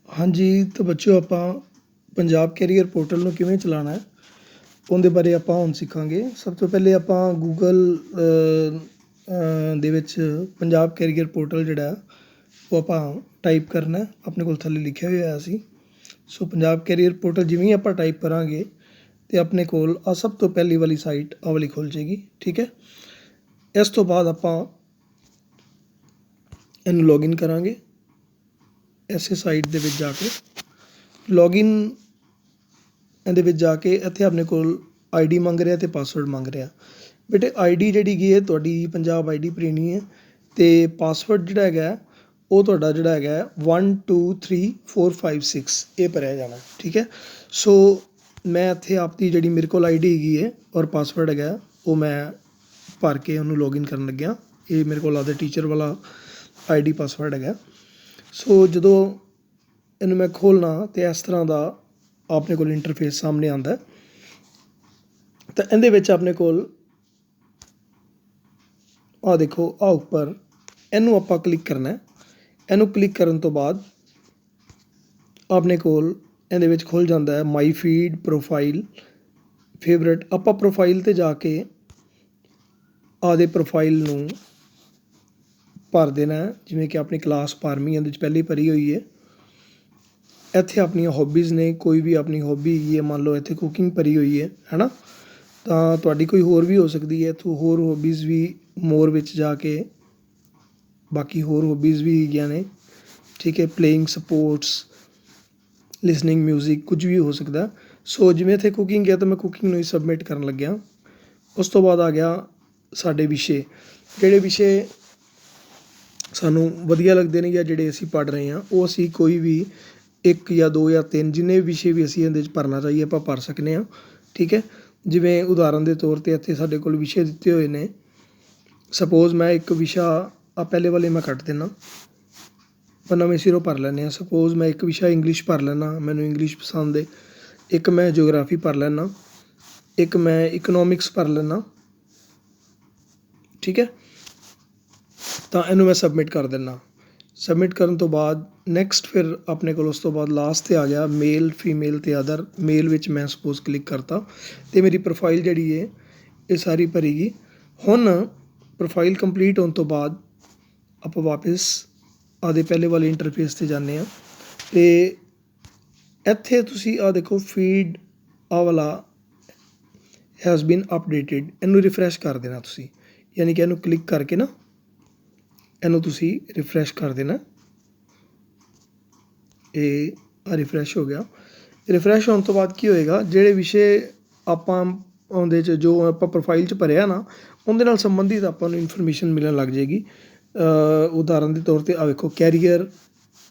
हाँ जी, ਤਾਂ ਬੱਚਿਓ ਆਪਾਂ ਪੰਜਾਬ ਕੈਰੀਅਰ ਪੋਰਟਲ ਨੂੰ ਕਿਵੇਂ ਚਲਾਉਣਾ ਹੈ ਉਹਦੇ ਬਾਰੇ ਆਪਾਂ ਹੁਣ ਸਿੱਖਾਂਗੇ। ਸਭ ਤੋਂ ਪਹਿਲੇ ਆਪਾਂ ਗੂਗਲ ਦੇ ਵਿੱਚ ਪੰਜਾਬ ਕੈਰੀਅਰ ਪੋਰਟਲ ਜਿਹੜਾ ਉਹ ਆਪਾਂ ਟਾਈਪ ਕਰਨਾ ਆਪਣੇ ਕੋਲ ਥੱਲੇ ਲਿਖਿਆ ਹੋਇਆ ਸੀ। ਸੋ ਪੰਜਾਬ ਕੈਰੀਅਰ ਪੋਰਟਲ ਜਿਵੇਂ ਹੀ ਆਪਾਂ ਟਾਈਪ ਕਰਾਂਗੇ ਅਤੇ ਆਪਣੇ ਕੋਲ ਆ ਸਭ ਤੋਂ ਪਹਿਲੀ ਵਾਲੀ ਸਾਈਟ ਆਹ ਵਾਲੀ ਖੁੱਲ੍ਹ ਜਾਏਗੀ। ਠੀਕ ਹੈ, ਇਸ ਤੋਂ ਬਾਅਦ ਆਪਾਂ ਇਹਨੂੰ ਲੌਗਇਨ ਕਰਾਂਗੇ। ਇਸੇ ਸਾਈਟ ਦੇ ਵਿੱਚ ਜਾ ਕੇ ਲੌਗਇਨ ਇਹਦੇ ਵਿੱਚ ਜਾ ਕੇ ਇੱਥੇ ਆਪਣੇ ਕੋਲ ID ਮੰਗ ਰਿਹਾ ਅਤੇ ਪਾਸਵਰਡ ਮੰਗ ਰਿਹਾ। ਬੇਟੇ ID ਜਿਹੜੀ ਹੈਗੀ ਹੈ ਤੁਹਾਡੀ ਪੰਜਾਬ ID ਭਰਨੀ ਹੈ ਅਤੇ ਪਾਸਵਰਡ ਜਿਹੜਾ ਹੈਗਾ ਉਹ ਤੁਹਾਡਾ ਜਿਹੜਾ ਹੈਗਾ 123456 ਇਹ ਭਰਿਆ ਜਾਣਾ। ਠੀਕ ਹੈ, ਸੋ ਮੈਂ ਇੱਥੇ ਆਪਦੀ ਜਿਹੜੀ ਮੇਰੇ ਕੋਲ ID ਹੈਗੀ ਹੈ ਔਰ ਪਾਸਵਰਡ ਹੈਗਾ ਉਹ ਮੈਂ ਭਰ ਕੇ ਉਹਨੂੰ ਲੌਗਇਨ ਕਰਨ ਲੱਗਿਆ। ਇਹ ਮੇਰੇ ਕੋਲ ਆਪਦੇ ਟੀਚਰ ਵਾਲਾ ID ਪਾਸਵਰਡ ਹੈਗਾ। ਸੋ ਜਦੋਂ ਇਹਨੂੰ ਮੈਂ ਖੋਲ੍ਹਣਾ ਤਾਂ ਇਸ ਤਰ੍ਹਾਂ ਦਾ ਆਪਣੇ ਕੋਲ ਇੰਟਰਫੇਸ ਸਾਹਮਣੇ ਆਉਂਦਾ। ਤਾਂ ਇਹਦੇ ਵਿੱਚ ਆਪਣੇ ਕੋਲ ਆਹ ਦੇਖੋ ਆਹ ਉੱਪਰ ਇਹਨੂੰ ਆਪਾਂ ਕਲਿੱਕ ਕਰਨਾ। ਇਹਨੂੰ ਕਲਿੱਕ ਕਰਨ ਤੋਂ ਬਾਅਦ ਆਪਣੇ ਕੋਲ ਇਹਦੇ ਵਿੱਚ ਖੁੱਲ੍ਹ ਜਾਂਦਾ ਹੈ ਮਾਈ ਫੀਡ, ਪ੍ਰੋਫਾਈਲ, ਫੇਵਰੇਟ। ਆਪਾਂ ਪ੍ਰੋਫਾਈਲ 'ਤੇ ਜਾ ਕੇ ਆਪਦੇ ਪ੍ਰੋਫਾਈਲ ਨੂੰ ਭਰ ਦੇਣਾ, ਜਿਵੇਂ ਕਿ ਆਪਣੀ ਕਲਾਸ 12ਵੀਂ ਇਹਦੇ ਵਿੱਚ ਪਹਿਲੀ ਭਰੀ ਹੋਈ ਹੈ। ਇੱਥੇ ਆਪਣੀਆਂ ਹੌਬੀਜ਼ ਨੇ, ਕੋਈ ਵੀ ਆਪਣੀ ਹੌਬੀ ਹੈਗੀ ਹੈ, ਮੰਨ ਲਓ ਇੱਥੇ ਕੁਕਿੰਗ ਭਰੀ ਹੋਈ ਹੈ ਨਾ, ਤਾਂ ਤੁਹਾਡੀ ਕੋਈ ਹੋਰ ਵੀ ਹੋ ਸਕਦੀ ਹੈ। ਇੱਥੋਂ ਹੋਰ ਹੌਬੀਜ਼ ਵੀ ਮੋਰ ਵਿੱਚ ਜਾ ਕੇ ਬਾਕੀ ਹੋਰ ਹੌਬੀਜ਼ ਵੀ ਹੈਗੀਆਂ ਨੇ। ਠੀਕ ਹੈ, ਪਲੇਇੰਗ ਸਪੋਰਟਸ, ਲਿਸਨਿੰਗ ਮਿਊਜ਼ਿਕ, ਕੁਝ ਵੀ ਹੋ ਸਕਦਾ। ਸੋ ਜਿਵੇਂ ਇੱਥੇ ਕੁਕਿੰਗ ਹੈ ਤਾਂ ਮੈਂ ਕੁਕਿੰਗ ਨੂੰ ਹੀ ਸਬਮਿਟ ਕਰਨ ਲੱਗਿਆ। ਉਸ ਤੋਂ ਬਾਅਦ ਆ ਗਿਆ ਸਾਡੇ ਵਿਸ਼ੇ, ਜਿਹੜੇ ਵਿਸ਼ੇ ਸਾਨੂੰ ਵਧੀਆ ਲੱਗਦੇ ਨੇ ਜਾਂ ਜਿਹੜੇ ਅਸੀਂ ਪੜ੍ਹ ਰਹੇ ਹਾਂ ਉਹ ਅਸੀਂ ਕੋਈ ਵੀ 1 ਜਾਂ 2 ਜਾਂ 3 ਜਿੰਨੇ ਵਿਸ਼ੇ ਵੀ ਅਸੀਂ ਇਹਦੇ 'ਚ ਭਰਨਾ ਚਾਹੀਏ ਆਪਾਂ ਭਰ ਸਕਦੇ ਹਾਂ। ਠੀਕ ਹੈ, ਜਿਵੇਂ ਉਦਾਹਰਨ ਦੇ ਤੌਰ 'ਤੇ ਇੱਥੇ ਸਾਡੇ ਕੋਲ ਵਿਸ਼ੇ ਦਿੱਤੇ ਹੋਏ ਨੇ। ਸਪੋਜ਼ ਮੈਂ ਇੱਕ ਵਿਸ਼ਾ ਆ ਪਹਿਲੇ ਵਾਲੇ ਮੈਂ ਕੱਟ ਦਿੰਦਾ, ਆਪਾਂ ਨਵੇਂ ਸਿਰੋਂ ਭਰ ਲੈਂਦੇ ਹਾਂ। ਸਪੋਜ਼ ਮੈਂ ਇੱਕ ਵਿਸ਼ਾ ਇੰਗਲਿਸ਼ ਭਰ ਲੈਂਦਾ, ਮੈਨੂੰ ਇੰਗਲਿਸ਼ ਪਸੰਦ ਹੈ। ਇੱਕ ਮੈਂ ਜਿਓਗ੍ਰਾਫੀ ਭਰ ਲੈਂਦਾ, ਇੱਕ ਮੈਂ ਇਕਨੋਮਿਕਸ ਭਰ ਲੈਂਦਾ। ਠੀਕ ਹੈ, ਤਾਂ ਇਹਨੂੰ ਮੈਂ ਸਬਮਿਟ ਕਰ ਦਿੰਦਾ। ਸਬਮਿਟ ਕਰਨ ਤੋਂ ਬਾਅਦ ਨੈਕਸਟ ਫਿਰ ਆਪਣੇ ਕੋਲ ਉਸ ਤੋਂ ਬਾਅਦ ਲਾਸਟ 'ਤੇ ਆ ਗਿਆ ਮੇਲ, ਫੀਮੇਲ ਅਤੇ ਅਦਰ। ਮੇਲ ਵਿੱਚ ਮੈਂ ਸਪੋਜ਼ ਕਲਿੱਕ ਕਰਤਾ ਅਤੇ ਮੇਰੀ ਪ੍ਰੋਫਾਈਲ ਜਿਹੜੀ ਹੈ ਇਹ ਸਾਰੀ ਭਰੀ ਗਈ। ਹੁਣ ਪ੍ਰੋਫਾਈਲ ਕੰਪਲੀਟ ਹੋਣ ਤੋਂ ਬਾਅਦ ਆਪਾਂ ਵਾਪਿਸ ਆਪਦੇ ਪਹਿਲੇ ਵਾਲੇ ਇੰਟਰਫੇਸ 'ਤੇ ਜਾਂਦੇ ਹਾਂ ਅਤੇ ਇੱਥੇ ਤੁਸੀਂ ਆਹ ਦੇਖੋ ਫੀਡ ਆਹ ਵਾਲਾ ਹੈਜ਼ ਬੀਨ ਅਪਡੇਟਿਡ, ਇਹਨੂੰ ਰਿਫਰੈਸ਼ ਕਰ ਦੇਣਾ ਤੁਸੀਂ, ਯਾਨੀ ਕਿ ਇਹਨੂੰ ਕਲਿੱਕ ਕਰਕੇ ਨਾ ਇਹਨੂੰ ਤੁਸੀਂ ਰਿਫਰੈਸ਼ ਕਰ ਦੇਣਾ। ਇਹ ਰਿਫਰੈਸ਼ ਹੋ ਗਿਆ। ਰਿਫਰੈਸ਼ ਹੋਣ ਤੋਂ ਬਾਅਦ ਕੀ ਹੋਏਗਾ, ਜਿਹੜੇ ਵਿਸ਼ੇ ਆਪਾਂ ਉਹਦੇ 'ਚ ਜੋ ਆਪਾਂ ਪ੍ਰੋਫਾਈਲ 'ਚ ਭਰਿਆ ਨਾ ਉਹਦੇ ਨਾਲ ਸੰਬੰਧਿਤ ਆਪਾਂ ਨੂੰ ਇਨਫੋਰਮੇਸ਼ਨ ਮਿਲਣ ਲੱਗ ਜਾਏਗੀ। ਉਦਾਹਰਨ ਦੇ ਤੌਰ 'ਤੇ ਆਹ ਵੇਖੋ ਕੈਰੀਅਰ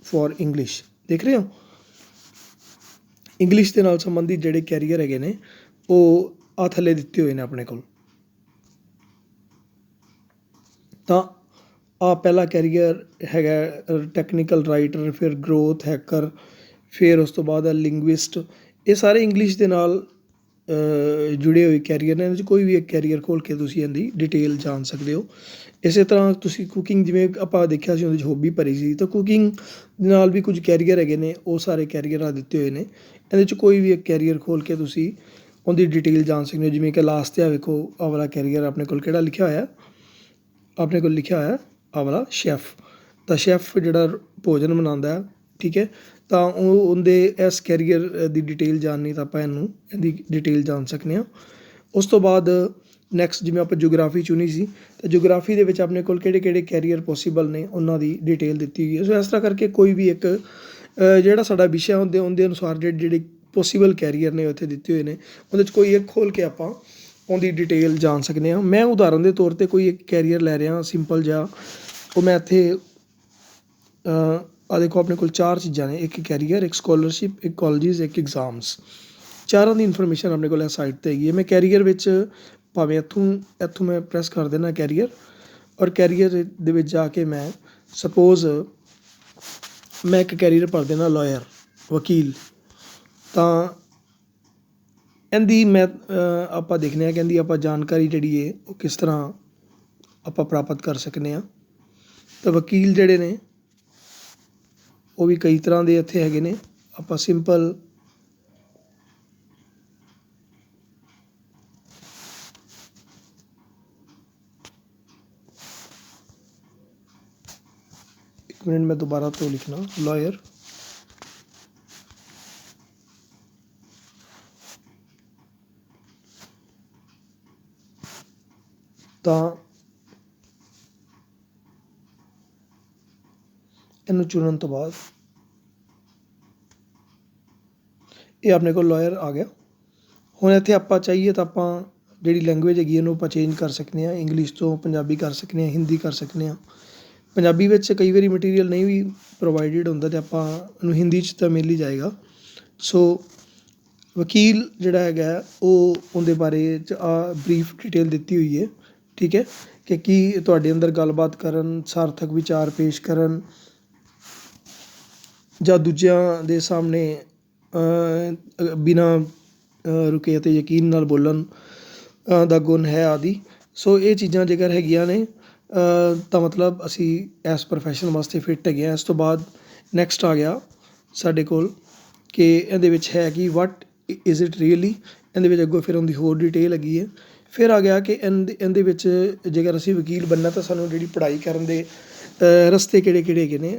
ਫੋਰ ਇੰਗਲਿਸ਼, ਦੇਖ ਰਹੇ ਹੋ। ਇੰਗਲਿਸ਼ ਦੇ ਨਾਲ ਸੰਬੰਧਿਤ ਜਿਹੜੇ ਕੈਰੀਅਰ ਹੈਗੇ ਨੇ ਉਹ ਆਹ ਥੱਲੇ ਦਿੱਤੇ ਹੋਏ ਨੇ ਆਪਣੇ ਕੋਲ। ਤਾਂ ਆਹ ਪਹਿਲਾ ਕੈਰੀਅਰ ਹੈਗਾ ਟੈਕਨੀਕਲ ਰਾਈਟਰ, ਫਿਰ ਗਰੋਥ ਹੈਕਰ, ਫਿਰ ਉਸ ਤੋਂ ਬਾਅਦ ਲਿੰਗੁਇਸਟ। ਇਹ ਸਾਰੇ ਇੰਗਲਿਸ਼ ਦੇ ਨਾਲ ਜੁੜੇ ਹੋਏ ਕੈਰੀਅਰ ਨੇ। ਇਹਦੇ 'ਚ ਕੋਈ ਵੀ ਇੱਕ ਕੈਰੀਅਰ ਖੋਲ੍ਹ ਕੇ ਤੁਸੀਂ ਇਹਦੀ ਡਿਟੇਲ ਜਾਣ ਸਕਦੇ ਹੋ। ਇਸੇ ਤਰ੍ਹਾਂ ਤੁਸੀਂ ਕੁਕਿੰਗ, ਜਿਵੇਂ ਆਪਾਂ ਦੇਖਿਆ ਸੀ ਉਹਦੇ 'ਚ ਹੌਬੀ ਭਰੀ ਸੀ, ਤਾਂ ਕੁਕਿੰਗ ਦੇ ਨਾਲ ਵੀ ਕੁਝ ਕੈਰੀਅਰ ਹੈਗੇ ਨੇ, ਉਹ ਸਾਰੇ ਕੈਰੀਅਰ ਆ ਦਿੱਤੇ ਹੋਏ ਨੇ। ਇਹਦੇ 'ਚ ਕੋਈ ਵੀ ਇੱਕ ਕੈਰੀਅਰ ਖੋਲ੍ਹ ਕੇ ਤੁਸੀਂ ਉਹਦੀ ਡਿਟੇਲ ਜਾਣ ਸਕਦੇ ਹੋ। ਜਿਵੇਂ ਕਿ ਲਾਸਟ 'ਤੇ ਆ ਵੇਖੋ ਆਹ ਵਾਲਾ ਕੈਰੀਅਰ ਆਪਣੇ ਕੋਲ ਕਿਹੜਾ ਲਿਖਿਆ ਹੋਇਆ, ਆਪਣੇ ਕੋਲ ਲਿਖਿਆ ਹੋਇਆ ਆਹ ਵਾਲਾ ਸ਼ੈਫ। ਤਾਂ ਸ਼ੈਫ ਜਿਹੜਾ ਭੋਜਨ ਬਣਾਉਂਦਾ, ਠੀਕ ਹੈ, ਤਾਂ ਉਹਦੇ ਇਸ ਕੈਰੀਅਰ ਦੀ ਡਿਟੇਲ ਜਾਣਨੀ ਤਾਂ ਆਪਾਂ ਇਹਦੀ ਡਿਟੇਲ ਜਾਣ ਸਕਦੇ ਹਾਂ। ਉਸ ਤੋਂ ਬਾਅਦ ਨੈਕਸਟ ਜਿਵੇਂ ਆਪਾਂ ਜਿਓਗ੍ਰਾਫੀ ਚੁਣੀ ਸੀ, ਤਾਂ ਜਿਓਗ੍ਰਾਫੀ ਦੇ ਵਿੱਚ ਆਪਣੇ ਕੋਲ ਕਿਹੜੇ ਕਿਹੜੇ ਕੈਰੀਅਰ ਪੋਸੀਬਲ ਨੇ ਉਹਨਾਂ ਦੀ ਡਿਟੇਲ ਦਿੱਤੀ ਹੋਈ ਹੈ। ਸੋ ਇਸ ਤਰ੍ਹਾਂ ਕਰਕੇ ਕੋਈ ਵੀ ਇੱਕ ਜਿਹੜਾ ਸਾਡਾ ਵਿਸ਼ਾ ਉਹਦੇ ਅਨੁਸਾਰ ਜਿਹੜੇ ਪੋਸੀਬਲ ਕੈਰੀਅਰ ਨੇ ਉੱਥੇ ਦਿੱਤੇ ਹੋਏ ਨੇ, ਉਹਦੇ 'ਚ ਕੋਈ ਇੱਕ ਖੋਲ੍ਹ ਕੇ ਆਪਾਂ ਉਹਦੀ ਡਿਟੇਲ ਜਾਣ ਸਕਦੇ ਹਾਂ। ਮੈਂ ਉਦਾਹਰਨ ਦੇ ਤੌਰ 'ਤੇ ਕੋਈ ਇੱਕ ਕੈਰੀਅਰ ਲੈ ਰਿਹਾ ਸਿੰਪਲ ਜਿਹਾ, ਉਹ ਮੈਂ ਇੱਥੇ ਆਹ ਦੇਖੋ ਆਪਣੇ ਕੋਲ 4 ਚੀਜ਼ਾਂ ਨੇ, ਇੱਕ ਕੈਰੀਅਰ, ਇੱਕ ਸਕੋਲਰਸ਼ਿਪ, ਇੱਕ ਕਾਲਜਿਸ, ਇੱਕ ਐਗਜ਼ਾਮਸ। ਚਾਰਾਂ ਦੀ ਇਨਫੋਰਮੇਸ਼ਨ ਆਪਣੇ ਕੋਲ ਇਸ ਸਾਈਟ 'ਤੇ ਹੈਗੀ ਹੈ। ਮੈਂ ਕੈਰੀਅਰ ਵਿੱਚ ਭਾਵੇਂ ਇੱਥੋਂ ਮੈਂ ਪ੍ਰੈਸ ਕਰ ਦੇਣਾ ਕੈਰੀਅਰ, ਔਰ ਕੈਰੀਅਰ ਦੇ ਵਿੱਚ ਜਾ ਕੇ ਮੈਂ ਸਪੋਜ਼ ਮੈਂ ਇੱਕ ਕੈਰੀਅਰ ਭਰ ਦੇਣਾ ਲਾਇਰ, ਵਕੀਲ। ਤਾਂ ਇਹਦੀ ਮੈਂ ਆਪਾਂ ਦੇਖਦੇ ਹਾਂ ਕਿ ਇਹਦੀ ਆਪਾਂ ਜਾਣਕਾਰੀ ਜਿਹੜੀ ਹੈ ਉਹ ਕਿਸ ਤਰ੍ਹਾਂ ਆਪਾਂ ਪ੍ਰਾਪਤ ਕਰ ਸਕਦੇ ਹਾਂ। ਤਾਂ ਵਕੀਲ ਜਿਹੜੇ ਨੇ ਉਹ ਵੀ ਕਈ ਤਰ੍ਹਾਂ ਦੇ ਇੱਥੇ ਹੈਗੇ ਨੇ। ਆਪਾਂ ਸਿੰਪਲ एक मिनट में दोबारा तो लिखना लॉयर। ਤਾਂ ਇਹਨੂੰ ਚੁਣਨ ਤੋਂ ਬਾਅਦ ਇਹ ਆਪਣੇ ਕੋਲ ਲਾਇਰ ਆ ਗਿਆ। ਹੁਣ ਇੱਥੇ ਆਪਾਂ ਚਾਹੀਏ ਤਾਂ ਆਪਾਂ ਜਿਹੜੀ ਲੈਂਗੁਏਜ ਹੈਗੀ ਇਹਨੂੰ ਆਪਾਂ ਚੇਂਜ ਕਰ ਸਕਦੇ ਹਾਂ, ਇੰਗਲਿਸ਼ ਤੋਂ ਪੰਜਾਬੀ ਕਰ ਸਕਦੇ ਹਾਂ, ਹਿੰਦੀ ਕਰ ਸਕਦੇ ਹਾਂ। ਪੰਜਾਬੀ ਵਿੱਚ ਕਈ ਵਾਰੀ ਮਟੀਰੀਅਲ ਨਹੀਂ ਵੀ ਪ੍ਰੋਵਾਈਡਡ ਹੁੰਦਾ ਅਤੇ ਆਪਾਂ ਇਹਨੂੰ ਹਿੰਦੀ 'ਚ ਤਾਂ ਮਿਲ ਹੀ ਜਾਏਗਾ। ਸੋ ਵਕੀਲ ਜਿਹੜਾ ਹੈਗਾ ਉਹ ਉਹਦੇ ਬਾਰੇ 'ਚ ਬਰੀਫ ਡਿਟੇਲ ਦਿੱਤੀ ਹੋਈ ਹੈ, ਠੀਕ ਹੈ, ਕਿ ਕੀ ਤੁਹਾਡੇ ਅੰਦਰ ਗੱਲਬਾਤ ਕਰਨ, ਸਾਰਥਕ ਵਿਚਾਰ ਪੇਸ਼ ਕਰਨ ਜਾਂ ਦੂਜਿਆਂ ਦੇ ਸਾਹਮਣੇ ਬਿਨਾਂ ਰੁਕੇ ਅਤੇ ਯਕੀਨ ਨਾਲ ਬੋਲਣ ਦਾ ਗੁਣ ਹੈ ਆਦਿ। ਸੋ ਇਹ ਚੀਜ਼ਾਂ ਜੇਕਰ ਹੈਗੀਆਂ ਨੇ ਤਾਂ ਮਤਲਬ ਅਸੀਂ ਇਸ ਪ੍ਰੋਫੈਸ਼ਨ ਵਾਸਤੇ ਫਿੱਟ ਹੈਗੇ ਹਾਂ। ਇਸ ਤੋਂ ਬਾਅਦ ਨੈਕਸਟ ਆ ਗਿਆ ਸਾਡੇ ਕੋਲ ਕਿ ਇਹਦੇ ਵਿੱਚ ਹੈ ਕਿ ਵਾਟ ਇਜ਼ ਇਟ ਰੀਅਲੀ। ਇਹਦੇ ਵਿੱਚ ਅੱਗੋਂ ਫਿਰ ਉਹਦੀ ਹੋਰ ਡਿਟੇਲ ਹੈਗੀ ਹੈ। ਫਿਰ ਆ ਗਿਆ ਕਿ ਇਹਦੇ ਵਿੱਚ ਜੇਕਰ ਅਸੀਂ ਵਕੀਲ ਬਣਨਾ ਤਾਂ ਸਾਨੂੰ ਜਿਹੜੀ ਪੜ੍ਹਾਈ ਕਰਨ ਦੇ ਰਸਤੇ ਕਿਹੜੇ ਕਿਹੜੇ ਹੈਗੇ ਨੇ।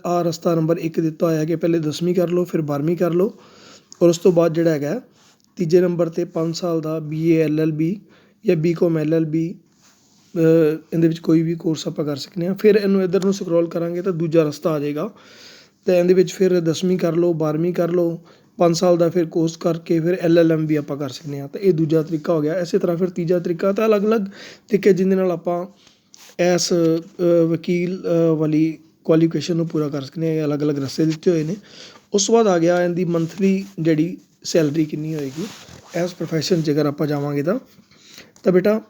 ਆਹ ਰਸਤਾ ਨੰਬਰ 1 ਦਿੱਤਾ ਹੋਇਆ ਕਿ ਪਹਿਲੇ 10ਵੀਂ ਕਰ ਲਓ, ਫਿਰ 12ਵੀਂ ਕਰ ਲਓ, ਔਰ ਉਸ ਤੋਂ ਬਾਅਦ ਜਿਹੜਾ ਹੈਗਾ ਤੀਜੇ ਨੰਬਰ 'ਤੇ 5 ਸਾਲ ਦਾ BA LLB ਜਾਂ BCom LLB ਇਹਦੇ ਵਿੱਚ ਕੋਈ ਵੀ ਕੋਰਸ ਆਪਾਂ ਕਰ ਸਕਦੇ ਹਾਂ। ਫਿਰ ਇਹਨੂੰ ਇੱਧਰ ਨੂੰ ਸਕਰੋਲ ਕਰਾਂਗੇ ਤਾਂ ਦੂਜਾ ਰਸਤਾ ਆ ਜਾਏਗਾ ਅਤੇ ਇਹਦੇ ਵਿੱਚ ਫਿਰ 10ਵੀਂ ਕਰ ਲਓ, 12ਵੀਂ ਕਰ ਲਓ, 5 ਸਾਲ ਦਾ ਫਿਰ ਕੋਰਸ ਕਰਕੇ ਫਿਰ LLM ਵੀ ਆਪਾਂ ਕਰ ਸਕਦੇ ਹਾਂ। ਤਾਂ ਇਹ ਦੂਜਾ ਤਰੀਕਾ ਹੋ ਗਿਆ। ਇਸੇ ਤਰ੍ਹਾਂ ਫਿਰ ਤੀਜਾ ਤਰੀਕਾ ਤਾਂ ਅਲੱਗ-ਅਲੱਗ ਤਰੀਕੇ ਜਿਹਦੇ ਨਾਲ ਆਪਾਂ ਇਸ ਵਕੀਲ ਵਾਲੀ ਕੁਆਲੀਫਿਕੇਸ਼ਨ ਨੂੰ ਪੂਰਾ ਕਰ ਸਕਦੇ ਹਾਂ। ਇਹ ਅਲੱਗ-ਅਲੱਗ ਰਸਤੇ ਦਿੱਤੇ ਹੋਏ ਨੇ। ਉਸ ਤੋਂ ਬਾਅਦ ਆ ਗਿਆ ਇਹਦੀ ਮੰਥਲੀ ਜਿਹੜੀ ਸੈਲਰੀ ਕਿੰਨੀ ਹੋਏਗੀ ਇਸ ਪ੍ਰੋਫੈਸ਼ਨ 'ਚ ਅਗਰ ਆਪਾਂ ਜਾਵਾਂਗੇ ਤਾਂ ਬੇਟਾ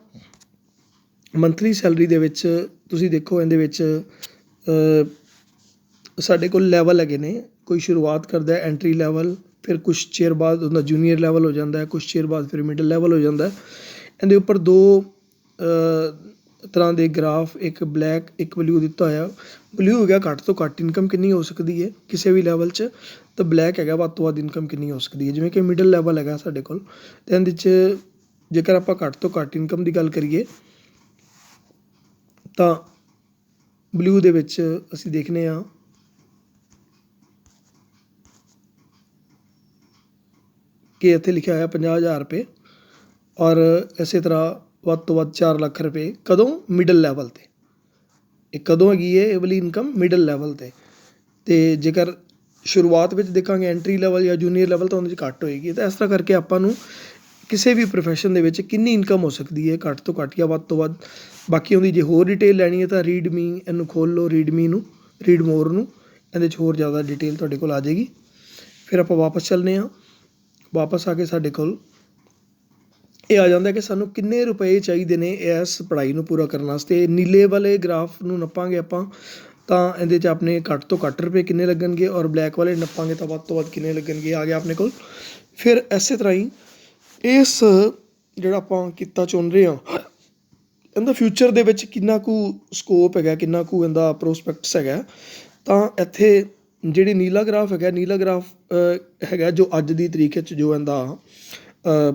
ਮੰਥਲੀ ਸੈਲਰੀ ਦੇ ਵਿੱਚ ਤੁਸੀਂ ਦੇਖੋ ਇਹਦੇ ਵਿੱਚ ਸਾਡੇ ਕੋਲ ਲੈਵਲ ਹੈਗੇ ਨੇ। ਕੋਈ ਸ਼ੁਰੂਆਤ ਕਰਦਾ ਐਂਟਰੀ ਲੈਵਲ, ਫਿਰ ਕੁਛ ਚਿਰ ਬਾਅਦ ਉਹਦਾ ਜੂਨੀਅਰ ਲੈਵਲ ਹੋ ਜਾਂਦਾ, ਕੁਛ ਚਿਰ ਬਾਅਦ ਫਿਰ ਮਿਡਲ ਲੈਵਲ ਹੋ ਜਾਂਦਾ। ਇਹਦੇ ਉੱਪਰ ਦੋ ਤਰ੍ਹਾਂ ਦੇ ਗ੍ਰਾਫ, ਇੱਕ ਬਲੈਕ ਇੱਕ ਬਲੂ ਦਿੱਤਾ ਹੋਇਆ। ਬਲੂ ਹੋ ਗਿਆ ਘੱਟ ਤੋਂ ਘੱਟ ਇਨਕਮ ਕਿੰਨੀ ਹੋ ਸਕਦੀ ਹੈ ਕਿਸੇ ਵੀ ਲੈਵਲ 'ਚ, ਤਾਂ ਬਲੈਕ ਹੈਗਾ ਵੱਧ ਤੋਂ ਵੱਧ ਇਨਕਮ ਕਿੰਨੀ ਹੋ ਸਕਦੀ ਹੈ। ਜਿਵੇਂ ਕਿ ਮਿਡਲ ਲੈਵਲ ਹੈਗਾ ਸਾਡੇ ਕੋਲ ਅਤੇ ਇਹਦੇ 'ਚ ਜੇਕਰ ਆਪਾਂ ਘੱਟ ਤੋਂ ਘੱਟ ਇਨਕਮ ਦੀ ਗੱਲ ਕਰੀਏ ਤਾਂ ਬਲੂ ਦੇ ਵਿੱਚ ਅਸੀਂ ਦੇਖਦੇ ਹਾਂ ਕਿ ਇੱਥੇ ਲਿਖਿਆ ਹੋਇਆ 50,000 ਰੁਪਏ, ਔਰ ਇਸੇ ਤਰ੍ਹਾਂ ਵੱਧ ਤੋਂ ਵੱਧ 4 ਲੱਖ ਰੁਪਏ ਕਦੋਂ ਮਿਡਲ ਲੈਵਲ 'ਤੇ। ਇਹ ਕਦੋਂ ਹੈਗੀ ਹੈ ਇਹ ਵਾਲੀ ਇਨਕਮ ਮਿਡਲ ਲੈਵਲ 'ਤੇ। ਅਤੇ ਜੇਕਰ ਸ਼ੁਰੂਆਤ ਵਿੱਚ ਦੇਖਾਂਗੇ ਐਂਟਰੀ ਲੈਵਲ ਜਾਂ ਜੂਨੀਅਰ ਲੈਵਲ ਤਾਂ ਉਹਦੇ 'ਚ ਘੱਟ ਹੋਏਗੀ। ਤਾਂ ਇਸ ਤਰ੍ਹਾਂ ਕਰਕੇ ਆਪਾਂ ਨੂੰ ਕਿਸੇ ਵੀ ਪ੍ਰੋਫੈਸ਼ਨ ਦੇ ਵਿੱਚ ਕਿੰਨੀ ਇਨਕਮ ਹੋ ਸਕਦੀ ਹੈ ਘੱਟ ਤੋਂ ਘੱਟ ਜਾਂ ਵੱਧ ਤੋਂ ਵੱਧ। ਬਾਕੀ ਉਹਦੀ ਜੇ ਹੋਰ ਡਿਟੇਲ ਲੈਣੀ ਹੈ ਤਾਂ ਰੀਡ ਮੀ ਇਹਨੂੰ ਖੋਲ੍ਹ ਲਓ, ਰੀਡ ਮੋਰ ਨੂੰ, ਇਹਦੇ 'ਚ ਹੋਰ ਜ਼ਿਆਦਾ ਡਿਟੇਲ ਤੁਹਾਡੇ ਕੋਲ ਆ ਜਾਏਗੀ। ਫਿਰ ਆਪਾਂ ਵਾਪਸ ਚੱਲਦੇ ਹਾਂ। ਵਾਪਸ ਆ ਕੇ ਸਾਡੇ ਕੋਲ ਇਹ ਆ ਜਾਂਦਾ ਕਿ ਸਾਨੂੰ ਕਿੰਨੇ ਰੁਪਏ ਚਾਹੀਦੇ ਨੇ ਇਸ ਪੜ੍ਹਾਈ ਨੂੰ ਪੂਰਾ ਕਰਨ ਵਾਸਤੇ। ਨੀਲੇ ਵਾਲੇ ਗ੍ਰਾਫ ਨੂੰ ਨੱਪਾਂਗੇ ਆਪਾਂ ਤਾਂ ਇਹਦੇ 'ਚ ਆਪਣੇ ਘੱਟ ਤੋਂ ਘੱਟ ਰੁਪਏ ਕਿੰਨੇ ਲੱਗਣਗੇ, ਔਰ ਬਲੈਕ ਵਾਲੇ ਨੱਪਾਂਗੇ ਤਾਂ ਵੱਧ ਤੋਂ ਵੱਧ ਕਿੰਨੇ ਲੱਗਣਗੇ। ਆ ਗਿਆ ਆਪਣੇ ਕੋਲ। ਫਿਰ ਇਸੇ ਤਰ੍ਹਾਂ ਹੀ ਇਸ ਜਿਹੜਾ ਆਪਾਂ ਕਿੱਤਾ ਚੁਣ ਰਹੇ ਹਾਂ ਇਹਦਾ ਫਿਊਚਰ ਦੇ ਵਿੱਚ ਕਿੰਨਾ ਕੁ ਸਕੋਪ ਹੈਗਾ, ਕਿੰਨਾ ਕੁ ਇਹਦਾ ਪ੍ਰੋਸਪੈਕਟਸ ਹੈਗਾ। ਤਾਂ ਇੱਥੇ ਜਿਹੜੀ ਨੀਲਾ ਗ੍ਰਾਫ ਹੈਗਾ ਜੋ ਅੱਜ ਦੀ ਤਰੀਕ 'ਚ ਜੋ ਇਹਦਾ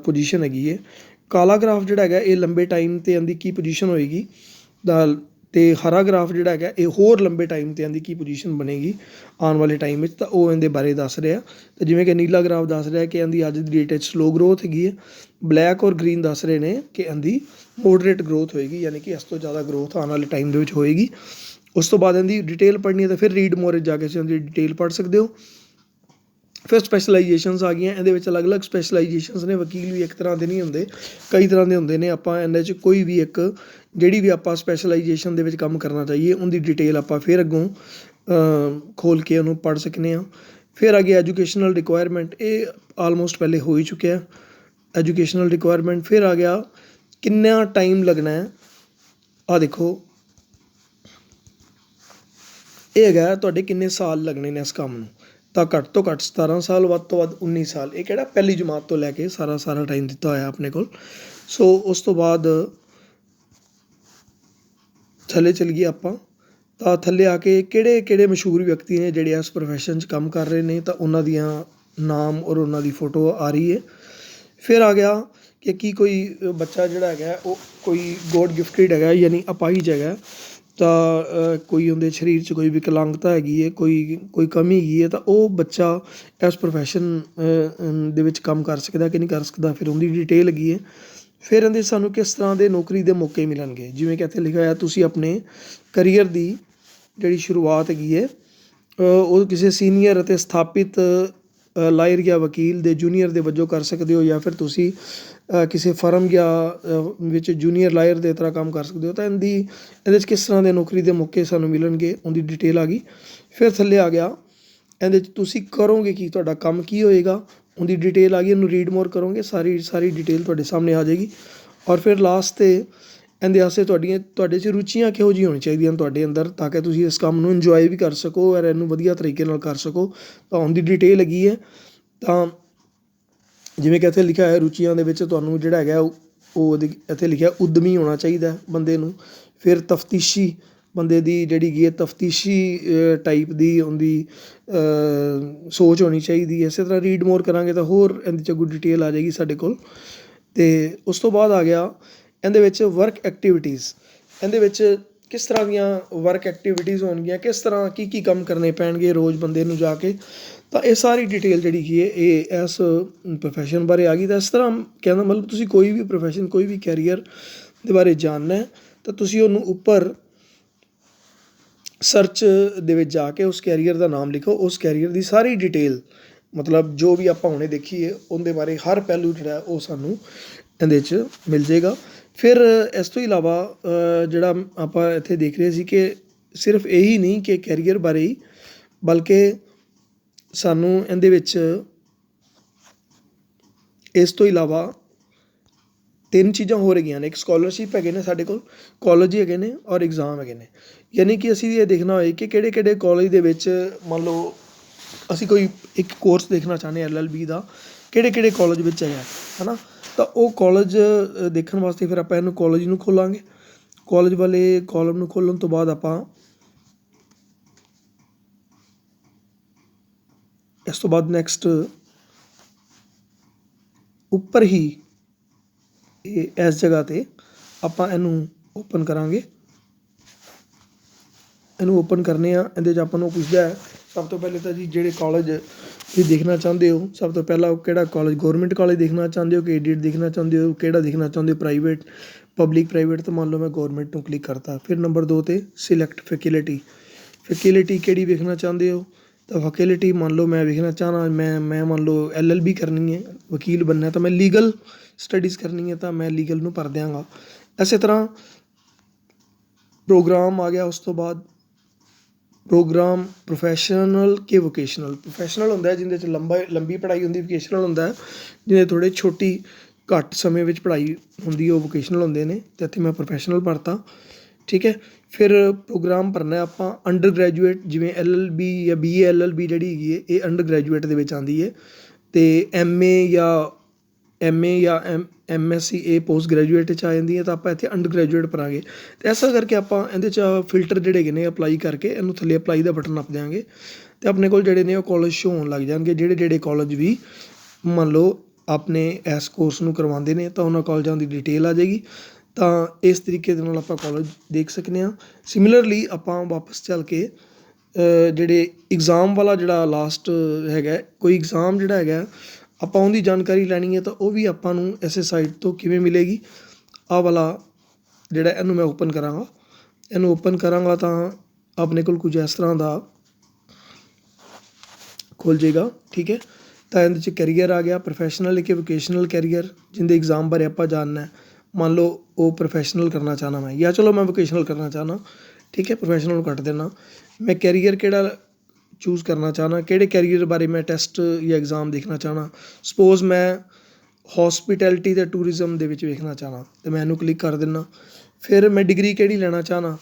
ਪੋਜੀਸ਼ਨ ਹੈਗੀ ਹੈ। ਕਾਲਾ ਗ੍ਰਾਫ ਜਿਹੜਾ ਹੈਗਾ ਇਹ ਲੰਬੇ ਟਾਈਮ 'ਤੇ ਇਹਦੀ ਕੀ ਪੋਜੀਸ਼ਨ ਹੋਏਗੀ ਅਤੇ ਹਰਾ ਗ੍ਰਾਫ ਜਿਹੜਾ ਹੈਗਾ ਇਹ ਹੋਰ ਲੰਬੇ ਟਾਈਮ 'ਤੇ ਇਹਦੀ ਕੀ ਪੋਜੀਸ਼ਨ ਬਣੇਗੀ ਆਉਣ ਵਾਲੇ ਟਾਈਮ ਵਿੱਚ। ਤਾਂ ਉਹ ਇਹਦੇ ਬਾਰੇ ਦੱਸ ਰਿਹਾ। ਅਤੇ ਜਿਵੇਂ ਕਿ ਨੀਲਾ ਗ੍ਰਾਫ ਦੱਸ ਰਿਹਾ ਕਿ ਇਹਦੀ ਅੱਜ ਦੀ ਡੇਟ ਵਿੱਚ ਸਲੋ ਗਰੋਥ ਹੈਗੀ ਹੈ। ਬਲੈਕ ਔਰ ਗਰੀਨ ਦੱਸ ਰਹੇ ਨੇ ਕਿ ਇਹਦੀ ਮੋਡਰੇਟ ਗਰੋਥ ਹੋਏਗੀ, ਯਾਨੀ ਕਿ ਇਸ ਤੋਂ ਜ਼ਿਆਦਾ ਗਰੋਥ ਆਉਣ ਵਾਲੇ ਟਾਈਮ ਦੇ ਵਿੱਚ ਹੋਏਗੀ। ਉਸ ਤੋਂ ਬਾਅਦ ਇਹਦੀ ਡਿਟੇਲ ਪੜ੍ਹਨੀ ਹੈ ਤਾਂ ਫਿਰ ਰੀਡ ਮੋਰ ਜਾ ਕੇ ਤੁਸੀਂ ਇਹਦੀ ਡਿਟੇਲ ਪੜ੍ਹ ਸਕਦੇ ਹੋ। ਫਿਰ ਸਪੈਸ਼ਲਾਈਜੇਸ਼ਨਸ ਆ ਗਈਆਂ। ਇਹਦੇ ਵਿੱਚ ਅਲੱਗ-ਅਲੱਗ ਸਪੈਸ਼ਲਾਈਜੇਸ਼ਨਸ ਨੇ। ਵਕੀਲ ਵੀ ਇੱਕ ਤਰ੍ਹਾਂ ਦੇ ਨਹੀਂ ਹੁੰਦੇ, ਕਈ ਤਰ੍ਹਾਂ ਦੇ ਹੁੰਦੇ ਨੇ। ਆਪਾਂ ਇਹਨਾਂ 'ਚ ਕੋਈ ਵੀ ਇੱਕ ਜਿਹੜੀ ਵੀ ਆਪਾਂ ਸਪੈਸ਼ਲਾਈਜੇਸ਼ਨ ਦੇ ਵਿੱਚ ਕੰਮ ਕਰਨਾ ਚਾਹੀਏ ਉਹਦੀ ਡਿਟੇਲ ਆਪਾਂ ਫਿਰ ਅੱਗੋਂ ਖੋਲ੍ਹ ਕੇ ਉਹਨੂੰ ਪੜ੍ਹ ਸਕਦੇ ਹਾਂ। ਫਿਰ ਆ ਗਿਆ ਐਜੂਕੇਸ਼ਨਲ ਰਿਕੁਆਇਰਮੈਂਟ, ਇਹ ਆਲਮੋਸਟ ਪਹਿਲੇ ਹੋ ਹੀ ਚੁੱਕਿਆ ਐਜੂਕੇਸ਼ਨਲ ਰਿਕੁਆਇਰਮੈਂਟ। ਫਿਰ ਆ ਗਿਆ ਕਿੰਨਾ ਟਾਈਮ ਲੱਗਣਾ ਹੈ। ਆਹ ਦੇਖੋ ਇਹ ਹੈਗਾ ਤੁਹਾਡੇ ਕਿੰਨੇ ਸਾਲ ਲੱਗਣੇ ਨੇ ਇਸ ਕੰਮ ਨੂੰ। ਤਾਂ ਘੱਟ ਤੋਂ ਘੱਟ 17 ਸਾਲ, ਵੱਧ ਤੋਂ ਵੱਧ 19 ਸਾਲ। ਇਹ ਕਿਹੜਾ ਪਹਿਲੀ ਜਮਾਤ ਤੋਂ ਲੈ ਕੇ ਸਾਰਾ ਟਾਈਮ ਦਿੱਤਾ ਹੋਇਆ ਆਪਣੇ ਕੋਲ। ਸੋ ਉਸ ਤੋਂ ਬਾਅਦ ਥੱਲੇ ਚੱਲ ਗਏ ਆਪਾਂ ਤਾਂ ਥੱਲੇ ਆ ਕੇ ਕਿਹੜੇ ਮਸ਼ਹੂਰ ਵਿਅਕਤੀ ਨੇ ਜਿਹੜੇ ਇਸ ਪ੍ਰੋਫੈਸ਼ਨ 'ਚ ਕੰਮ ਕਰ ਰਹੇ ਨੇ, ਤਾਂ ਉਹਨਾਂ ਦੀਆਂ ਨਾਮ ਔਰ ਉਹਨਾਂ ਦੀ ਫੋਟੋ ਆ ਰਹੀ ਹੈ। ਫਿਰ ਆ ਗਿਆ ਕਿ ਕੀ ਕੋਈ ਬੱਚਾ ਜਿਹੜਾ ਹੈਗਾ ਉਹ ਕੋਈ ਗੋਡ ਗਿਫਟਿਡ ਹੈਗਾ, ਯਾਨੀ ਅਪਾਹਿਜ ਹੈਗਾ, ਤਾਂ ਕੋਈ ਉਹਦੇ ਸਰੀਰ 'ਚ ਕੋਈ ਵਿਕਲਾਂਗਤਾ ਹੈਗੀ ਹੈ, ਕੋਈ ਕਮੀ ਹੈਗੀ ਹੈ, ਤਾਂ ਉਹ ਬੱਚਾ ਇਸ ਪ੍ਰੋਫੈਸ਼ਨ ਦੇ ਵਿੱਚ ਕੰਮ ਕਰ ਸਕਦਾ ਕਿ ਨਹੀਂ ਕਰ ਸਕਦਾ, ਫਿਰ ਉਹਦੀ ਡਿਟੇਲ ਹੈਗੀ ਹੈ। ਫਿਰ ਇਹਦੇ ਸਾਨੂੰ ਕਿਸ ਤਰ੍ਹਾਂ ਦੇ ਨੌਕਰੀ ਦੇ ਮੌਕੇ ਮਿਲਣਗੇ, ਜਿਵੇਂ ਕਿ ਇੱਥੇ ਲਿਖਿਆ ਹੋਇਆ ਤੁਸੀਂ ਆਪਣੇ ਕਰੀਅਰ ਦੀ ਜਿਹੜੀ ਸ਼ੁਰੂਆਤ ਹੈਗੀ ਹੈ ਉਹ ਕਿਸੇ ਸੀਨੀਅਰ ਅਤੇ ਸਥਾਪਿਤ ਲਾਇਰ ਜਾਂ ਵਕੀਲ ਦੇ ਜੂਨੀਅਰ ਦੇ ਵਜੋਂ ਕਰ ਸਕਦੇ ਹੋ, ਜਾਂ ਫਿਰ ਤੁਸੀਂ ਕਿਸੇ ਫਰਮ ਜਾਂ ਵਿੱਚ ਜੂਨੀਅਰ ਲਾਇਰ ਦੇ ਤਰ੍ਹਾਂ ਕੰਮ ਕਰ ਸਕਦੇ ਹੋ। ਤਾਂ ਇਹਦੇ 'ਚ ਕਿਸ ਤਰ੍ਹਾਂ ਦੇ ਨੌਕਰੀ ਦੇ ਮੌਕੇ ਸਾਨੂੰ ਮਿਲਣਗੇ ਉਹਦੀ ਡਿਟੇਲ ਆ ਗਈ। ਫਿਰ ਥੱਲੇ ਆ ਗਿਆ ਇਹਦੇ 'ਚ ਤੁਸੀਂ ਕਰੋਗੇ ਕੀ, ਤੁਹਾਡਾ ਕੰਮ ਕੀ ਹੋਏਗਾ, ਉਹਦੀ ਡਿਟੇਲ ਆ ਗਈ। ਇਹਨੂੰ ਰੀਡ ਮੋਰ ਕਰੋਗੇ ਸਾਰੀ ਡਿਟੇਲ ਤੁਹਾਡੇ ਸਾਹਮਣੇ ਆ ਜਾਏਗੀ। ਔਰ ਫਿਰ ਲਾਸਟ 'ਤੇ ਇਹਦੇ ਵਾਸਤੇ ਤੁਹਾਡੇ 'ਚ ਰੁਚੀਆਂ ਕਿਹੋ ਜਿਹੀਆਂ ਹੋਣੀਆਂ ਚਾਹੀਦੀਆਂ ਹਨ ਤੁਹਾਡੇ ਅੰਦਰ, ਤਾਂ ਕਿ ਤੁਸੀਂ ਇਸ ਕੰਮ ਨੂੰ ਇੰਜੋਏ ਵੀ ਕਰ ਸਕੋ ਔਰ ਇਹਨੂੰ ਵਧੀਆ ਤਰੀਕੇ ਨਾਲ ਕਰ ਸਕੋ। ਤਾਂ ਉਹਦੀ ਡਿਟੇਲ ਹੈਗੀ ਹੈ। ਤਾਂ ਜਿਵੇਂ ਕਿ ਇੱਥੇ ਲਿਖਿਆ ਹੋਇਆ ਰੁਚੀਆਂ ਦੇ ਵਿੱਚ ਤੁਹਾਨੂੰ ਜਿਹੜਾ ਹੈਗਾ ਉਹ ਇੱਥੇ ਲਿਖਿਆ ਉਦਮੀ ਹੋਣਾ ਚਾਹੀਦਾ ਬੰਦੇ ਨੂੰ। ਫਿਰ ਤਫਤੀਸ਼ੀ ਬੰਦੇ ਦੀ ਜਿਹੜੀ ਹੈਗੀ ਹੈ ਤਫਤੀਸ਼ੀ ਟਾਈਪ ਦੀ ਉਹਦੀ ਸੋਚ ਹੋਣੀ ਚਾਹੀਦੀ ਹੈ। ਇਸੇ ਤਰ੍ਹਾਂ ਰੀਡ ਮੋਰ ਕਰਾਂਗੇ ਤਾਂ ਹੋਰ ਇਹਦੇ 'ਚ ਕੋਈ ਡਿਟੇਲ ਆ ਜਾਏਗੀ ਸਾਡੇ ਕੋਲ। ਅਤੇ ਉਸ ਤੋਂ ਬਾਅਦ ਆ ਗਿਆ ਇਹਦੇ ਵਿੱਚ ਵਰਕ ਐਕਟੀਵਿਟੀਜ਼। ਇਹਦੇ ਵਿੱਚ ਕਿਸ ਤਰ੍ਹਾਂ ਦੀਆਂ ਵਰਕ ਐਕਟੀਵਿਟੀਜ਼ ਹੋਣਗੀਆਂ, ਕਿਸ ਤਰ੍ਹਾਂ ਕੀ ਕੰਮ ਕਰਨੇ ਪੈਣਗੇ ਰੋਜ਼ ਬੰਦੇ ਨੂੰ ਜਾ ਕੇ। ਤਾਂ ਇਹ ਸਾਰੀ ਡਿਟੇਲ ਜਿਹੜੀ ਕੀ ਹੈ ਇਹ ਇਸ ਪ੍ਰੋਫੈਸ਼ਨ ਬਾਰੇ ਆ ਗਈ। ਤਾਂ ਇਸ ਤਰ੍ਹਾਂ ਕਹਿੰਦਾ ਮਤਲਬ ਤੁਸੀਂ ਕੋਈ ਵੀ ਪ੍ਰੋਫੈਸ਼ਨ, ਕੋਈ ਵੀ ਕੈਰੀਅਰ ਦੇ ਬਾਰੇ ਜਾਣਨਾ ਤਾਂ ਤੁਸੀਂ ਉਹਨੂੰ ਉੱਪਰ ਸਰਚ ਦੇ ਵਿੱਚ ਜਾ ਕੇ ਉਸ ਕੈਰੀਅਰ ਦਾ ਨਾਮ ਲਿਖੋ, ਉਸ ਕੈਰੀਅਰ ਦੀ ਸਾਰੀ ਡਿਟੇਲ ਮਤਲਬ ਜੋ ਵੀ ਆਪਾਂ ਹੁਣੇ ਦੇਖੀਏ ਉਹਦੇ ਬਾਰੇ ਹਰ ਪਹਿਲੂ ਜਿਹੜਾ ਉਹ ਸਾਨੂੰ ਇਹਦੇ 'ਚ ਮਿਲ ਜਾਏਗਾ। ਫਿਰ ਇਸ ਤੋਂ ਇਲਾਵਾ ਜਿਹੜਾ ਆਪਾਂ ਇੱਥੇ ਦੇਖ ਰਹੇ ਸੀ ਕਿ ਸਿਰਫ ਇਹੀ ਨਹੀਂ ਕਿ ਕੈਰੀਅਰ ਬਾਰੇ ਹੀ, ਬਲਕਿ ਸਾਨੂੰ ਇਹਦੇ ਵਿੱਚ ਇਸ ਤੋਂ ਇਲਾਵਾ 3 ਚੀਜ਼ਾਂ ਹੋਰ ਹੈਗੀਆਂ ਨੇ। ਇੱਕ ਸਕੋਲਰਸ਼ਿਪ ਹੈਗੇ ਨੇ ਸਾਡੇ ਕੋਲ, ਕਾਲਜ ਹੀ ਹੈਗੇ ਨੇ ਔਰ ਐਗਜ਼ਾਮ ਹੈਗੇ ਨੇ। ਯਾਨੀ ਕਿ ਅਸੀਂ ਇਹ ਦੇਖਣਾ ਹੋਏ ਕਿ ਕਿਹੜੇ ਕਾਲਜ ਦੇ ਵਿੱਚ ਮੰਨ ਲਓ ਅਸੀਂ ਕੋਈ ਇੱਕ ਕੋਰਸ ਦੇਖਣਾ ਚਾਹੁੰਦੇ LLB ਦਾ, ਕਿਹੜੇ ਕਾਲਜ ਵਿੱਚ ਹੈਗਾ ਹੈ ਨਾ। ਤਾਂ ਉਹ ਕਾਲਜ ਦੇਖਣ ਵਾਸਤੇ ਫਿਰ ਆਪਾਂ ਇਹਨੂੰ ਕਾਲਜ ਨੂੰ ਖੋਲਾਂਗੇ। ਕਾਲਜ ਵਾਲੇ ਕਾਲਮ ਨੂੰ ਖੋਲ੍ਹਣ ਤੋਂ ਬਾਅਦ ਆਪਾਂ ਇਸ ਤੋਂ ਬਾਅਦ ਨੈਕਸਟ ਉੱਪਰ ਹੀ ਇਸ ਜਗ੍ਹਾ 'ਤੇ ਆਪਾਂ ਇਹਨੂੰ ਓਪਨ ਕਰਾਂਗੇ। ਇਹਨੂੰ ਓਪਨ ਕਰਨੇ ਆ, ਇਹਦੇ 'ਚ ਆਪਾਂ ਨੂੰ ਪੁੱਛਦਾ ਹੈ ਸਭ ਤੋਂ ਪਹਿਲੇ ਤਾਂ ਜੀ ਜਿਹੜੇ ਕਾਲਜ ਤੁਸੀਂ ਦੇਖਣਾ ਚਾਹੁੰਦੇ ਹੋ, ਸਭ ਤੋਂ ਪਹਿਲਾਂ ਉਹ ਕਿਹੜਾ ਕਾਲਜ, ਗੌਰਮੈਂਟ ਕਾਲਜ ਦੇਖਣਾ ਚਾਹੁੰਦੇ ਹੋ ਕਿ ਏਡਿਡ ਦੇਖਣਾ ਚਾਹੁੰਦੇ ਹੋ, ਕਿਹੜਾ ਦੇਖਣਾ ਚਾਹੁੰਦੇ ਹੋ, ਪ੍ਰਾਈਵੇਟ, ਪਬਲਿਕ ਪ੍ਰਾਈਵੇਟ। ਤਾਂ ਮੰਨ ਲਓ ਮੈਂ ਗੌਰਮੈਂਟ ਨੂੰ ਕਲਿੱਕ ਕਰਤਾ। ਫਿਰ ਨੰਬਰ 2 'ਤੇ ਸਿਲੈਕਟ ਫੈਕਿਲਿਟੀ ਕਿਹੜੀ ਵੇਖਣਾ ਚਾਹੁੰਦੇ ਹੋ। ਤਾਂ ਫੈਕਿਲਿਟੀ ਮੰਨ ਲਓ ਮੈਂ ਵੇਖਣਾ ਚਾਹਣਾ, ਮੈਂ ਮੰਨ ਲਓ LLB ਕਰਨੀ ਹੈ, ਵਕੀਲ ਬਣਨਾ, ਤਾਂ ਮੈਂ ਲੀਗਲ ਸਟੱਡੀਜ਼ ਕਰਨੀ ਹੈ ਤਾਂ ਮੈਂ ਲੀਗਲ ਨੂੰ ਭਰ ਦਿਆਂਗਾ। ਇਸੇ ਤਰ੍ਹਾਂ ਪ੍ਰੋਗਰਾਮ ਆ ਗਿਆ। ਉਸ ਤੋਂ ਬਾਅਦ ਪ੍ਰੋਗਰਾਮ ਪ੍ਰੋਫੈਸ਼ਨਲ ਕਿ ਵੋਕੇਸ਼ਨਲ। ਪ੍ਰੋਫੈਸ਼ਨਲ ਹੁੰਦਾ ਜਿਹਦੇ 'ਚ ਲੰਬੀ ਪੜ੍ਹਾਈ ਹੁੰਦੀ, ਵੋਕੇਸ਼ਨਲ ਹੁੰਦਾ ਜਿਹਦੇ ਥੋੜ੍ਹੇ ਛੋਟੀ ਘੱਟ ਸਮੇਂ ਵਿੱਚ ਪੜ੍ਹਾਈ ਹੁੰਦੀ, ਉਹ ਵੋਕੇਸ਼ਨਲ ਹੁੰਦੇ ਨੇ। ਅਤੇ ਇੱਥੇ ਮੈਂ ਪ੍ਰੋਫੈਸ਼ਨਲ ਭਰਤਾ, ਠੀਕ ਹੈ। ਫਿਰ ਪ੍ਰੋਗਰਾਮ ਭਰਨਾ ਆਪਾਂ ਅੰਡਰ ਗ੍ਰੈਜੂਏਟ, ਜਿਵੇਂ LLB ਜਾਂ BA LLB ਜਿਹੜੀ ਹੈਗੀ ਹੈ ਇਹ ਅੰਡਰ ਗ੍ਰੈਜੂਏਟ ਦੇ ਵਿੱਚ ਆਉਂਦੀ ਹੈ। ਅਤੇ MA ਜਾਂ MSc ਇਹ ਪੋਸਟ ਗ੍ਰੈਜੂਏਟ 'ਚ ਆ ਜਾਂਦੀ ਹੈ। ਤਾਂ ਆਪਾਂ ਇੱਥੇ ਅੰਡਰ ਗ੍ਰੈਜੂਏਟ ਭਰਾਂਗੇ। ਅਤੇ ਐਸਾ ਕਰਕੇ ਆਪਾਂ ਇਹਦੇ 'ਚ ਫਿਲਟਰ ਜਿਹੜੇ ਹੈਗੇ ਨੇ ਅਪਲਾਈ ਕਰਕੇ ਇਹਨੂੰ ਥੱਲੇ ਅਪਲਾਈ ਦਾ ਬਟਨ ਨੱਪ ਦਿਆਂਗੇ ਅਤੇ ਆਪਣੇ ਕੋਲ ਜਿਹੜੇ ਨੇ ਉਹ ਕਾਲਜ ਸ਼ੋ ਹੋਣ ਲੱਗ ਜਾਣਗੇ। ਜਿਹੜੇ ਕਾਲਜ ਵੀ ਮੰਨ ਲਓ ਆਪਣੇ ਇਸ ਕੋਰਸ ਨੂੰ ਕਰਵਾਉਂਦੇ ਨੇ ਤਾਂ ਉਹਨਾਂ ਕਾਲਜਾਂ ਦੀ ਡਿਟੇਲ ਆ ਜਾਏਗੀ। ਤਾਂ ਇਸ ਤਰੀਕੇ ਦੇ ਨਾਲ ਆਪਾਂ ਕਾਲਜ ਦੇਖ ਸਕਦੇ ਹਾਂ। ਸਿਮਿਲਰਲੀ ਆਪਾਂ ਵਾਪਸ ਚੱਲ ਕੇ ਜਿਹੜੇ ਇਗਜ਼ਾਮ ਵਾਲਾ ਜਿਹੜਾ ਲਾਸਟ ਹੈਗਾ, ਕੋਈ ਇਗਜ਼ਾਮ ਜਿਹੜਾ ਹੈਗਾ ਆਪਾਂ ਉਹਦੀ ਜਾਣਕਾਰੀ ਲੈਣੀ ਹੈ ਤਾਂ ਉਹ ਵੀ ਆਪਾਂ ਨੂੰ ਇਸੇ ਸਾਈਟ ਤੋਂ ਕਿਵੇਂ ਮਿਲੇਗੀ। ਆਹ ਵਾਲਾ ਜਿਹੜਾ ਇਹਨੂੰ ਮੈਂ ਓਪਨ ਕਰਾਂਗਾ, ਇਹਨੂੰ ਓਪਨ ਕਰਾਂਗਾ ਤਾਂ ਆਪਣੇ ਕੋਲ ਕੁਝ ਇਸ ਤਰ੍ਹਾਂ ਦਾ ਖੁੱਲ੍ਹ ਜਾਏਗਾ, ਠੀਕ ਹੈ। ਤਾਂ ਇਹਦੇ 'ਚ ਕੈਰੀਅਰ ਆ ਗਿਆ, ਪ੍ਰੋਫੈਸ਼ਨਲ ਕਿ ਵੋਕੇਸ਼ਨਲ ਕੈਰੀਅਰ, ਜਿਹਦੇ ਇਗਜ਼ਾਮ ਬਾਰੇ ਆਪਾਂ ਜਾਣਨਾ। ਮੰਨ ਲਓ ਉਹ ਪ੍ਰੋਫੈਸ਼ਨਲ ਕਰਨਾ ਚਾਹੁੰਦਾ ਮੈਂ, ਜਾਂ ਚਲੋ ਮੈਂ ਵੋਕੇਸ਼ਨਲ ਕਰਨਾ ਚਾਹੁੰਦਾ, ਠੀਕ ਹੈ। ਪ੍ਰੋਫੈਸ਼ਨਲ ਨੂੰ ਕੱਟ ਦੇਣਾ। ਮੈਂ ਕੈਰੀਅਰ ਕਿਹੜਾ ਚੂਜ਼ ਕਰਨਾ ਚਾਹੁੰਦਾ, ਕਿਹੜੇ ਕੈਰੀਅਰ ਬਾਰੇ ਮੈਂ ਟੈਸਟ ਜਾਂ ਐਗਜ਼ਾਮ ਦੇਖਣਾ ਚਾਹੁੰਦਾ। ਸਪੋਜ਼ ਮੈਂ ਹੋਸਪੀਟੈਲਿਟੀ ਅਤੇ ਟੂਰਿਜ਼ਮ ਦੇ ਵਿੱਚ ਵੇਖਣਾ ਚਾਹੁੰਦਾ ਅਤੇ ਮੈਂ ਇਹਨੂੰ ਕਲਿੱਕ ਕਰ ਦਿੰਦਾ। ਫਿਰ ਮੈਂ ਡਿਗਰੀ ਕਿਹੜੀ ਲੈਣਾ ਚਾਹੁੰਦਾ,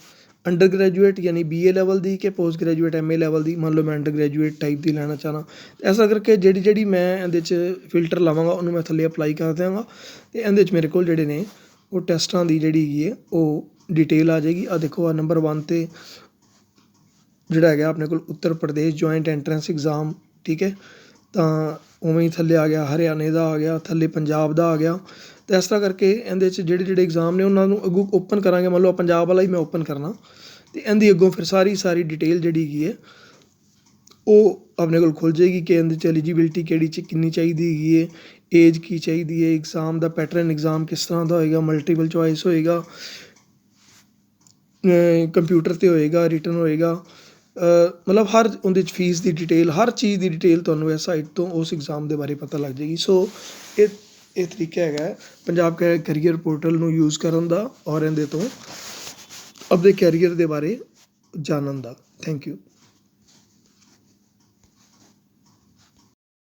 ਅੰਡਰ ਗ੍ਰੈਜੂਏਟ ਯਾਨੀ BA ਲੈਵਲ ਦੀ ਕਿ ਪੋਸਟ ਗ੍ਰੈਜੂਏਟ MA ਲੈਵਲ ਦੀ। ਮੰਨ ਲਓ ਮੈਂ ਅੰਡਰ ਗ੍ਰੈਜੂਏਟ ਟਾਈਪ ਦੀ ਲੈਣਾ ਚਾਹੁੰਦਾ। ਐਸਾ ਕਰਕੇ ਜਿਹੜੀ ਮੈਂ ਇਹਦੇ 'ਚ ਫਿਲਟਰ ਲਾਵਾਂਗਾ ਉਹਨੂੰ ਮੈਂ ਥੱਲੇ ਅਪਲਾਈ ਕਰ ਦਿਆਂਗਾ ਅਤੇ ਇਹਦੇ 'ਚ ਮੇਰੇ ਕੋਲ ਜਿਹੜੇ ਨੇ ਉਹ ਟੈਸਟਾਂ ਦੀ ਜਿਹੜੀ ਹੈਗੀ ਹੈ ਉਹ ਡਿਟੇਲ ਆ ਜਾਏਗੀ। ਆਹ ਦੇਖੋ, ਆਹ ਨੰਬਰ 1 'ਤੇ ਜਿਹੜਾ ਹੈਗਾ ਆਪਣੇ ਕੋਲ Uttar Pradesh joint entrance exam, ਠੀਕ ਹੈ। ਤਾਂ ਉਵੇਂ ਹੀ ਥੱਲੇ ਆ ਗਿਆ ਹਰਿਆਣੇ ਦਾ, ਆ ਗਿਆ ਥੱਲੇ ਪੰਜਾਬ ਦਾ ਆ ਗਿਆ। ਤਾਂ ਇਸ ਤਰ੍ਹਾਂ ਕਰਕੇ ਇਹਦੇ 'ਚ ਜਿਹੜੇ ਐਗਜ਼ਾਮ ਨੇ ਉਹਨਾਂ ਨੂੰ ਅੱਗੋਂ ਓਪਨ ਕਰਾਂਗੇ। ਮੰਨ ਲਓ ਪੰਜਾਬ ਵਾਲਾ ਹੀ ਮੈਂ ਓਪਨ ਕਰਨਾ, ਅਤੇ ਇਹਦੀ ਅੱਗੋਂ ਫਿਰ ਸਾਰੀ ਡਿਟੇਲ ਜਿਹੜੀ ਹੈਗੀ ਹੈ ਉਹ ਆਪਣੇ ਕੋਲ ਖੁੱਲ੍ਹ ਜਾਏਗੀ ਕਿ ਇਹਦੇ 'ਚ ਐਲੀਜੀਬਿਲਿਟੀ ਕਿਹੜੀ 'ਚ ਕਿੰਨੀ ਚਾਹੀਦੀ ਹੈਗੀ ਹੈ, ਏਜ ਕੀ ਚਾਹੀਦੀ ਹੈ, ਐਗਜ਼ਾਮ ਦਾ ਪੈਟਰਨ ਐਗਜ਼ਾਮ ਕਿਸ ਤਰ੍ਹਾਂ ਦਾ ਹੋਏਗਾ, ਮਲਟੀਪਲ ਚੋਇਸ ਹੋਏਗਾ, ਕੰਪਿਊਟਰ 'ਤੇ ਹੋਏਗਾ, ਰਿਟਨ ਹੋਏਗਾ, ਮਤਲਬ ਹਰ ਉਹਦੇ 'ਚ ਫੀਸ ਦੀ ਡਿਟੇਲ, ਹਰ ਚੀਜ਼ ਦੀ ਡਿਟੇਲ ਤੁਹਾਨੂੰ ਇਸ ਸਾਈਟ ਤੋਂ ਉਸ ਐਗਜ਼ਾਮ ਦੇ ਬਾਰੇ ਪਤਾ ਲੱਗ ਜਾਏਗੀ। ਸੋ ਇਹ ਤਰੀਕਾ ਹੈਗਾ ਪੰਜਾਬ ਕੈਰੀਅਰ ਪੋਰਟਲ ਨੂੰ ਯੂਜ਼ ਕਰਨ ਦਾ ਔਰ ਇਹਦੇ ਤੋਂ ਆਪਣੇ ਕੈਰੀਅਰ ਦੇ ਬਾਰੇ ਜਾਣਨ ਦਾ। Thank you.